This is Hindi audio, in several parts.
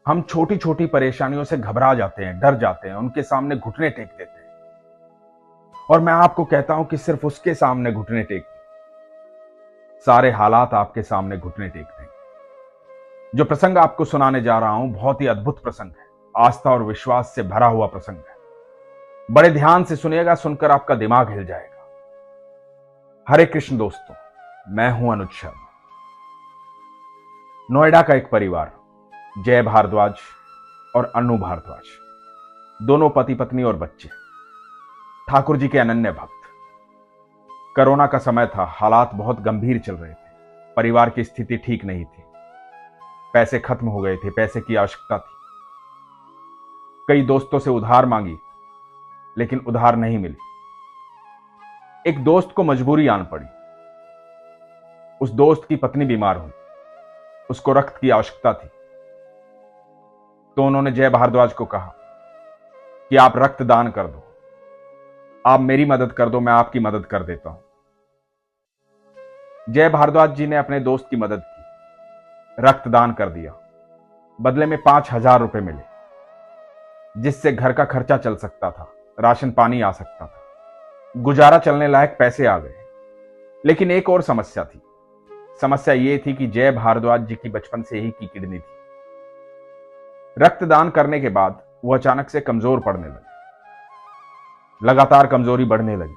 हम छोटी छोटी परेशानियों से घबरा जाते हैं, डर जाते हैं, उनके सामने घुटने टेक देते हैं। और मैं आपको कहता हूं कि सिर्फ उसके सामने घुटने टेक, सारे हालात आपके सामने घुटने टेक देंगे। जो प्रसंग आपको सुनाने जा रहा हूं बहुत ही अद्भुत प्रसंग है, आस्था और विश्वास से भरा हुआ प्रसंग है। बड़े ध्यान से सुनिएगा, सुनकर आपका दिमाग हिल जाएगा। हरे कृष्ण दोस्तों, मैं हूं अनुज शर्मा। नोएडा का एक परिवार, जय भारद्वाज और अनु भारद्वाज, दोनों पति पत्नी और बच्चे, ठाकुर जी के अनन्य भक्त। कोरोना का समय था, हालात बहुत गंभीर चल रहे थे, परिवार की स्थिति ठीक नहीं थी, पैसे खत्म हो गए थे, पैसे की आवश्यकता थी। कई दोस्तों से उधार मांगी, लेकिन उधार नहीं मिली। एक दोस्त को मजबूरी आन पड़ी। उस दोस्त की पत्नी बीमार हुई, उसको रक्त की आवश्यकता थी। तो उन्होंने जय भारद्वाज को कहा कि आप रक्त दान कर दो, आप मेरी मदद कर दो, मैं आपकी मदद कर देता हूं। जय भारद्वाज जी ने अपने दोस्त की मदद की, रक्तदान कर दिया। बदले में 5,000 रुपए मिले, जिससे घर का खर्चा चल सकता था, राशन पानी आ सकता था, गुजारा चलने लायक पैसे आ गए। लेकिन एक और समस्या थी। समस्या यह थी कि जय भारद्वाज जी की बचपन से ही की किडनी थी। रक्तदान करने के बाद वो अचानक से कमजोर पड़ने लगे, लगातार कमजोरी बढ़ने लगी,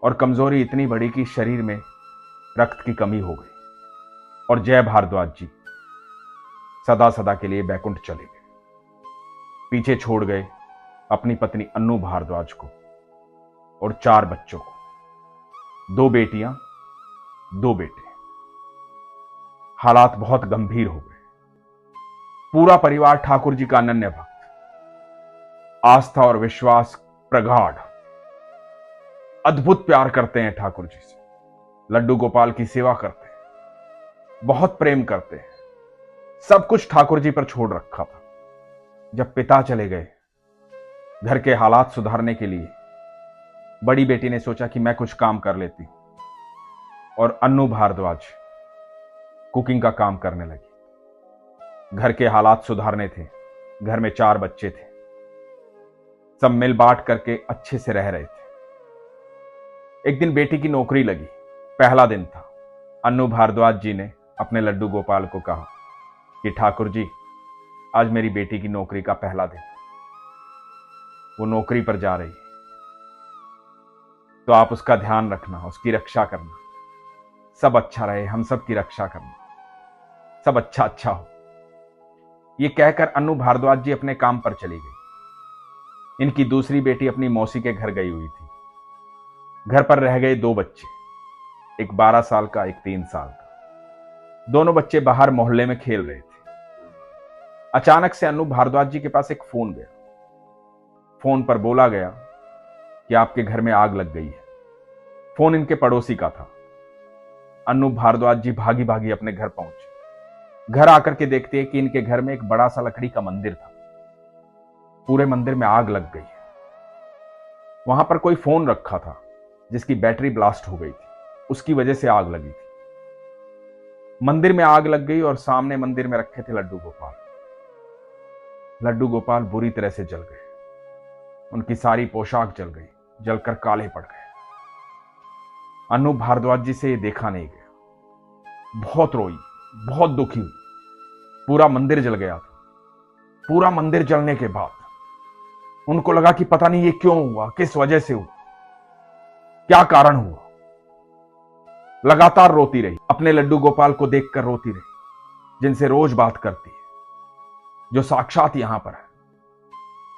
और कमजोरी इतनी बढ़ी कि शरीर में रक्त की कमी हो गई, और जय भारद्वाज जी सदा सदा के लिए बैकुंठ चले गए। पीछे छोड़ गए अपनी पत्नी अनु भारद्वाज को और 4 बच्चों को, 2 बेटियां, 2 बेटे। हालात बहुत गंभीर हो गए। पूरा परिवार ठाकुर जी का अनन्य भक्त, आस्था और विश्वास प्रगाढ़, अद्भुत प्यार करते हैं ठाकुर जी से, लड्डू गोपाल की सेवा करते हैं, बहुत प्रेम करते हैं। सब कुछ ठाकुर जी पर छोड़ रखा था। जब पिता चले गए, घर के हालात सुधारने के लिए बड़ी बेटी ने सोचा कि मैं कुछ काम कर लेती हूं, और अनु भारद्वाज कुकिंग का काम करने लगी। घर के हालात सुधारने थे, घर में 4 बच्चे थे, सब मिल बांट करके अच्छे से रह रहे थे। एक दिन बेटी की नौकरी लगी, पहला दिन था। अनु भारद्वाज जी ने अपने लड्डू गोपाल को कहा कि ठाकुर जी, आज मेरी बेटी की नौकरी का पहला दिन, वो नौकरी पर जा रही है, तो आप उसका ध्यान रखना, उसकी रक्षा करना, सब अच्छा रहे, हम सब की रक्षा करना, सब अच्छा अच्छा हो। ये कहकर अनु भारद्वाज जी अपने काम पर चली गई। इनकी दूसरी बेटी अपनी मौसी के घर गई हुई थी। घर पर रह गए 2 बच्चे, एक 12 साल का, एक 3 साल का। दोनों बच्चे बाहर मोहल्ले में खेल रहे थे। अचानक से अनु भारद्वाज जी के पास एक फोन गया। फोन पर बोला गया कि आपके घर में आग लग गई है। फोन इनके पड़ोसी का था। अनु भारद्वाज जी भागी भागी अपने घर पहुंचे। घर आकर के देखते हैं कि इनके घर में एक बड़ा सा लकड़ी का मंदिर था। पूरे मंदिर में आग लग गई है। वहां पर कोई फोन रखा था जिसकी बैटरी ब्लास्ट हो गई थी, उसकी वजह से आग लगी थी। मंदिर में आग लग गई और सामने मंदिर में रखे थे लड्डू गोपाल। लड्डू गोपाल बुरी तरह से जल गए। उनकी सारी पोशाक जल गई, जलकर काले पड़ गए। अनु भारद्वाज जी से ये देखा नहीं गया। बहुत रोई, बहुत दुखी हुई। पूरा मंदिर जल गया था। पूरा मंदिर जलने के बाद उनको लगा कि पता नहीं ये क्यों हुआ, किस वजह से हुआ, क्या कारण हुआ। लगातार रोती रही, अपने लड्डू गोपाल को देखकर रोती रही, जिनसे रोज बात करती है, जो साक्षात यहां पर है,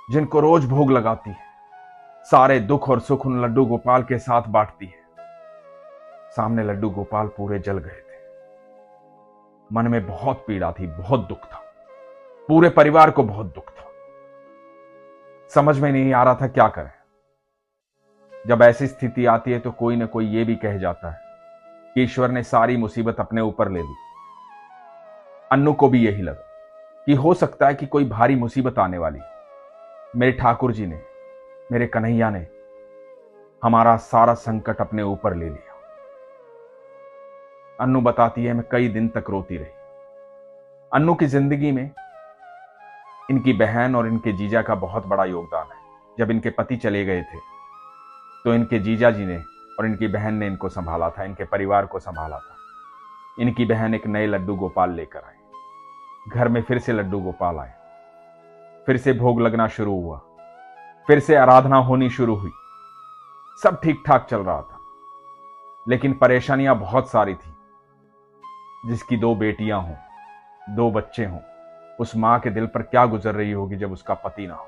जिनको रोज भोग लगाती है, सारे दुख और सुख उन लड्डू गोपाल के साथ बांटती है। सामने लड्डू गोपाल पूरे जल गए थे। मन में बहुत पीड़ा थी, बहुत दुख था। पूरे परिवार को बहुत दुख था। समझ में नहीं आ रहा था क्या करें। जब ऐसी स्थिति आती है तो कोई ना कोई ये भी कह जाता है कि ईश्वर ने सारी मुसीबत अपने ऊपर ले ली। अन्नू को भी यही लगा कि हो सकता है कि कोई भारी मुसीबत आने वाली। मेरे ठाकुर जी ने, मेरे कन्हैया ने हमारा सारा संकट अपने ऊपर ले लिया। अन्नू बताती है, मैं कई दिन तक रोती रही। अन्नू की जिंदगी में इनकी बहन और इनके जीजा का बहुत बड़ा योगदान है। जब इनके पति चले गए थे तो इनके जीजा जी ने और इनकी बहन ने इनको संभाला था, इनके परिवार को संभाला था। इनकी बहन एक नए लड्डू गोपाल लेकर आई। घर में फिर से लड्डू गोपाल आए, फिर से भोग लगना शुरू हुआ, फिर से आराधना होनी शुरू हुई। सब ठीक ठाक चल रहा था, लेकिन परेशानियां बहुत सारी थी। जिसकी 2 बेटियां हों, 2 बच्चे हों, उस मां के दिल पर क्या गुजर रही होगी जब उसका पति ना हो।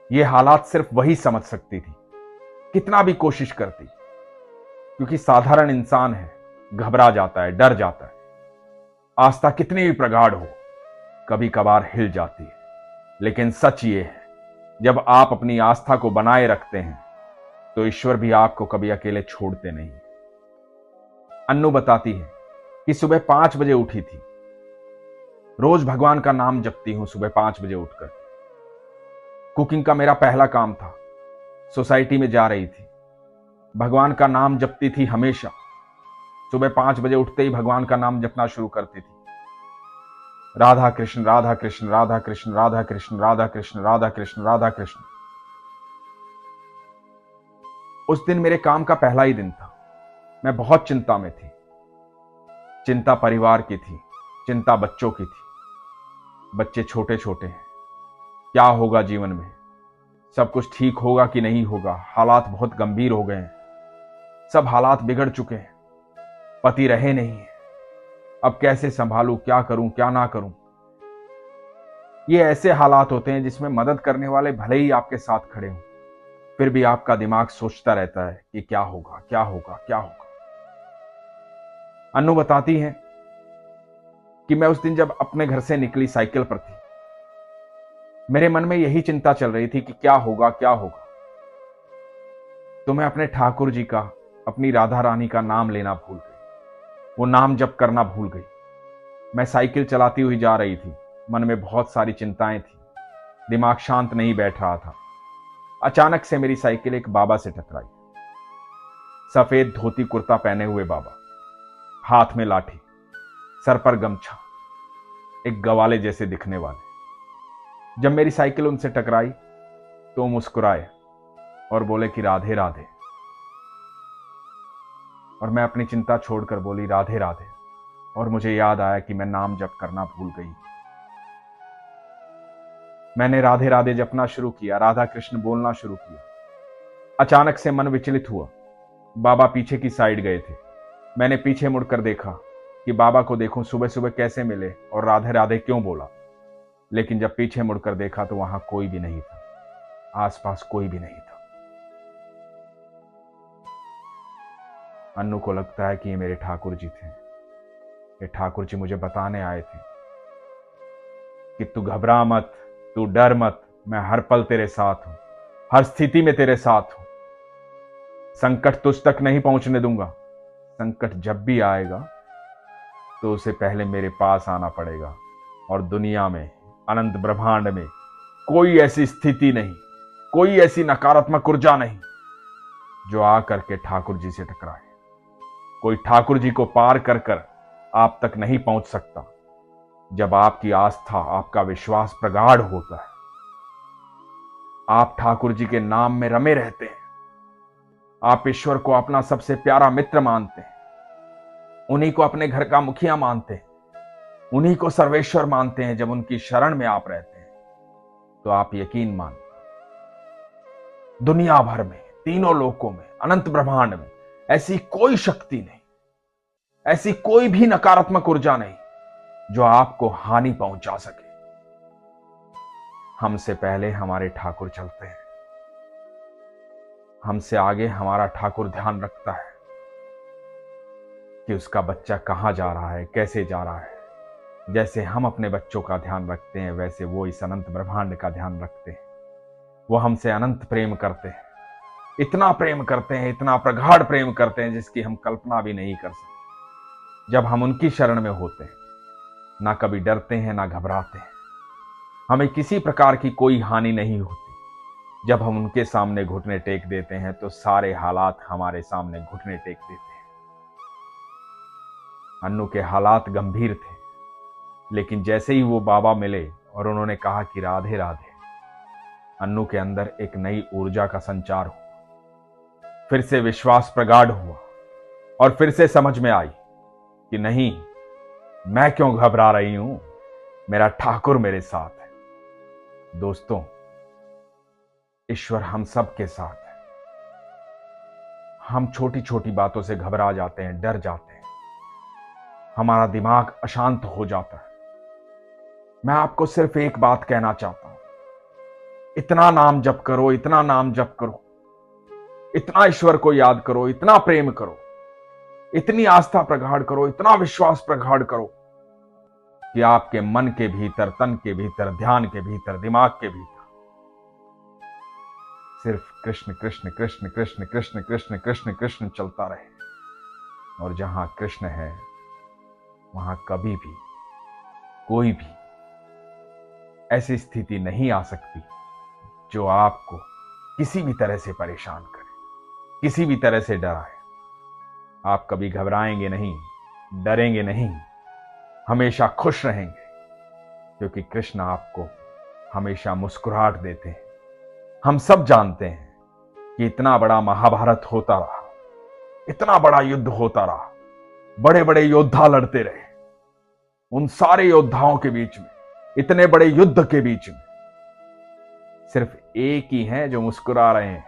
यह हालात सिर्फ वही समझ सकती थी, कितना भी कोशिश करती, क्योंकि साधारण इंसान है, घबरा जाता है, डर जाता है। आस्था कितनी भी प्रगाढ़ हो, कभी कभार हिल जाती है। लेकिन सच ये है, जब आप अपनी आस्था को बनाए रखते हैं तो ईश्वर भी आपको कभी अकेले छोड़ते नहीं। अन्नू बताती है कि सुबह 5 बजे उठी थी। रोज भगवान का नाम जपती हूं सुबह 5 बजे उठकर। कुकिंग का मेरा पहला काम था। सोसाइटी में जा रही थी, भगवान का नाम जपती थी हमेशा। सुबह 5 बजे उठते ही भगवान का नाम जपना शुरू करती थी। राधा कृष्ण राधा कृष्ण राधा कृष्ण राधा कृष्ण राधा कृष्ण राधा कृष्ण राधा कृष्ण। उस दिन मेरे काम का पहला ही दिन था। मैं बहुत चिंता में थी। चिंता परिवार की थी, चिंता बच्चों की थी। बच्चे छोटे छोटे हैं, क्या होगा जीवन में, सब कुछ ठीक होगा कि नहीं होगा। हालात बहुत गंभीर हो गए हैं, सब हालात बिगड़ चुके हैं। पति रहे नहीं है, अब कैसे संभालूं, क्या करूं क्या ना करूं। ये ऐसे हालात होते हैं जिसमें मदद करने वाले भले ही आपके साथ खड़े हों, फिर भी आपका दिमाग सोचता रहता है कि क्या होगा क्या होगा क्या होगा। अन्नू बताती है कि मैं उस दिन जब अपने घर से निकली साइकिल पर थी, मेरे मन में यही चिंता चल रही थी कि क्या होगा क्या होगा। तो मैं अपने ठाकुर जी का, अपनी राधा रानी का नाम लेना भूल गई, वो नाम जप करना भूल गई। मैं साइकिल चलाती हुई जा रही थी, मन में बहुत सारी चिंताएं थी, दिमाग शांत नहीं बैठ रहा था। अचानक से मेरी साइकिल एक बाबा से टकराई। सफेद धोती कुर्ता पहने हुए बाबा, हाथ में लाठी, सर पर गमछा, एक गवाले जैसे दिखने वाले। जब मेरी साइकिल उनसे टकराई तो मुस्कुराए और बोले कि राधे राधे। और मैं अपनी चिंता छोड़कर बोली राधे राधे, और मुझे याद आया कि मैं नाम जप करना भूल गई। मैंने राधे राधे जपना शुरू किया, राधा कृष्ण बोलना शुरू किया। अचानक से मन विचलित हुआ। बाबा पीछे की साइड गए थे। मैंने पीछे मुड़कर देखा कि बाबा को देखूं सुबह सुबह कैसे मिले और राधे राधे क्यों बोला। लेकिन जब पीछे मुड़कर देखा तो वहां कोई भी नहीं था, आसपास कोई भी नहीं था। अन्नू को लगता है कि ये मेरे ठाकुर जी थे। ये ठाकुर जी मुझे बताने आए थे कि तू घबरा मत, तू डर मत, मैं हर पल तेरे साथ हूं, हर स्थिति में तेरे साथ हूं। संकट तुझ तक नहीं पहुंचने दूंगा। संकट जब भी आएगा तो उसे पहले मेरे पास आना पड़ेगा। और दुनिया में, अनंत ब्रह्मांड में कोई ऐसी स्थिति नहीं, कोई ऐसी नकारात्मक ऊर्जा नहीं जो आकर के ठाकुर जी से टकराए। कोई ठाकुर जी को पार कर कर आप तक नहीं पहुंच सकता जब आपकी आस्था, आपका विश्वास प्रगाढ़ होता है। आप ठाकुर जी के नाम में रमे रहते हैं। आप ईश्वर को अपना सबसे प्यारा मित्र मानते हैं, उन्हीं को अपने घर का मुखिया मानते हैं, उन्हीं को सर्वेश्वर मानते हैं। जब उनकी शरण में आप रहते हैं तो आप यकीन मान, दुनिया भर में, तीनों लोकों में, अनंत ब्रह्मांड में ऐसी कोई शक्ति नहीं, ऐसी कोई भी नकारात्मक ऊर्जा नहीं जो आपको हानि पहुंचा सके। हमसे पहले हमारे ठाकुर चलते हैं, हमसे आगे हमारा ठाकुर ध्यान रखता है कि उसका बच्चा कहां जा रहा है, कैसे जा रहा है। जैसे हम अपने बच्चों का ध्यान रखते हैं, वैसे वो इस अनंत ब्रह्मांड का ध्यान रखते हैं। वो हमसे अनंत प्रेम करते हैं, इतना प्रेम करते हैं, इतना प्रगाढ़ प्रेम करते हैं जिसकी हम कल्पना भी नहीं कर सकते। जब हम उनकी शरण में होते हैं, ना कभी डरते हैं ना घबराते हैं। हमें किसी प्रकार की कोई हानि नहीं होती। जब हम उनके सामने घुटने टेक देते हैं तो सारे हालात हमारे सामने घुटने टेक देते हैं। अन्नू के हालात गंभीर थे, लेकिन जैसे ही वो बाबा मिले और उन्होंने कहा कि राधे राधे, अन्नू के अंदर एक नई ऊर्जा का संचार हुआ। फिर से विश्वास प्रगाढ़ हुआ और फिर से समझ में आई कि नहीं, मैं क्यों घबरा रही हूं, मेरा ठाकुर मेरे साथ है। दोस्तों, ईश्वर हम सब के साथ है। हम छोटी छोटी बातों से घबरा जाते हैं, डर जाते हैं, हमारा दिमाग अशांत हो जाता है। मैं आपको सिर्फ एक बात कहना चाहता हूं, इतना नाम जप करो, इतना नाम जप करो, इतना ईश्वर को याद करो, इतना प्रेम करो, इतनी आस्था प्रगाढ़ करो, इतना विश्वास प्रगाढ़ करो कि आपके मन के भीतर, तन के भीतर, ध्यान के भीतर, दिमाग के भीतर सिर्फ कृष्ण कृष्ण कृष्ण कृष्ण कृष्ण कृष्ण कृष्ण कृष्ण चलता रहे। और जहां कृष्ण है वहां कभी भी कोई भी ऐसी स्थिति नहीं आ सकती जो आपको किसी भी तरह से परेशान करे, किसी भी तरह से डराए। आप कभी घबराएंगे नहीं, डरेंगे नहीं, हमेशा खुश रहेंगे, क्योंकि कृष्ण आपको हमेशा मुस्कुराहट देते हैं। हम सब जानते हैं कि इतना बड़ा महाभारत होता रहा, इतना बड़ा युद्ध होता रहा, बड़े बड़े योद्धा लड़ते रहे। उन सारे योद्धाओं के बीच में, इतने बड़े युद्ध के बीच में सिर्फ एक ही हैं जो मुस्कुरा रहे हैं,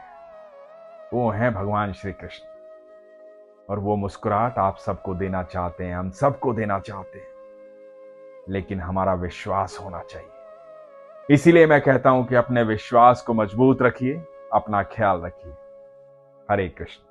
वो हैं भगवान श्री कृष्ण। और वो मुस्कुराहट आप सबको देना चाहते हैं, हम सबको देना चाहते हैं, लेकिन हमारा विश्वास होना चाहिए। इसीलिए मैं कहता हूं कि अपने विश्वास को मजबूत रखिए, अपना ख्याल रखिए। हरे कृष्ण।